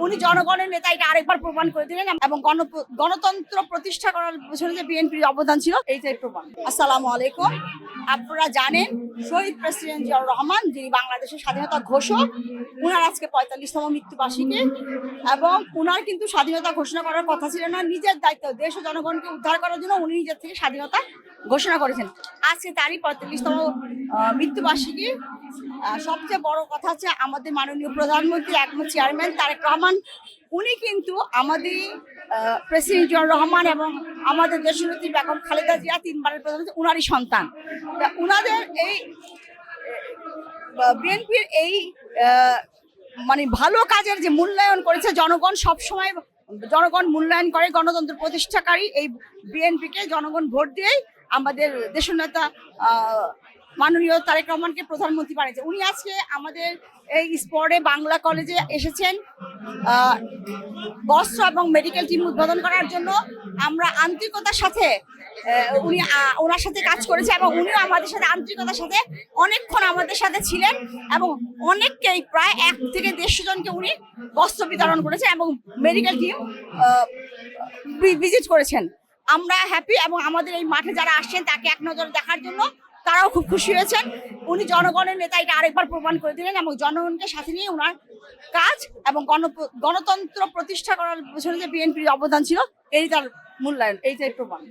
উনি জনগণের নেতা, এটা আরেকবার প্রমাণ করে দিলেন এবং গণতন্ত্র প্রতিষ্ঠা করার পেছনে যে বিএনপির অবদান ছিল এইটাই প্রমাণ। আসসালামু আলাইকুম। আপনারা জানেন শহীদ প্রেসিডেন্ট জিয়াউর রহমান, যিনি বাংলাদেশের স্বাধীনতা ঘোষক, উনার আজকে 45তম মৃত্যুবার্ষিকী এবং উনার কিন্তু স্বাধীনতা ঘোষণা করার কথা ছিল না। নিজের দায়িত্ব দেশ ও জনগণকে উদ্ধার করার জন্য উনি নিজের থেকে স্বাধীনতা ঘোষণা করেছেন। আজকে তারই 45তম মৃত্যুবার্ষিকী। সবচেয়ে বড় কথা হচ্ছে আমাদের মাননীয় প্রধানমন্ত্রী একমত চেয়ারম্যান তারেক রহমান, উনি কিন্তু আমাদের প্রেসিডেন্ট জিয়াউর রহমান এবং আমাদের দেশনেত্রী বেগম খালেদা জিয়া 3বারের প্রধানমন্ত্রী, উনারই সন্তান। উনাদের এই বিএনপির এই মানে ভালো কাজের যে মূল্যায়ন করেছে জনগণ, সবসময় জনগণ মূল্যায়ন করে। গণতন্ত্র প্রতিষ্ঠাকারী এই বিএনপিকে জনগণ ভোট দিয়েই আমাদের দেশনেতা মাননীয় তারেক রহমানকে প্রধানমন্ত্রী বানিয়েছে। উনি আজকে আমাদের এই স্পটে বাংলা কলেজে এসেছেন বস্ত্র এবং মেডিকেল টিম উদ্বোধন করার জন্য। আমরা আন্তরিকতার সাথে ওনার সাথে কাজ করেছি এবং উনিও আমাদের সাথে আন্তরিকতার সাথে অনেকক্ষণ আমাদের সাথে ছিলেন এবং অনেককেই প্রায় 1 থেকে 150 জনকে উনি বস্ত্র বিতরণ করেছেন এবং মেডিকেল টিম ভিজিট করেছেন। আমরা হ্যাপি এবং আমাদের এই মাঠে যারা আসছেন তাকে এক নজরে দেখার জন্য তারাও খুব খুশি হয়েছেন। উনি জনগণের নেতা, এটা আরেকবার প্রমাণ করে দিলেন এবং জনগণকে সাথে নিয়ে ওনার কাজ এবং গণতন্ত্র প্রতিষ্ঠা করার পেছনে যে বিএনপির অবদান ছিল এই তার মূল্যায়ন, এইটাই প্রমাণ।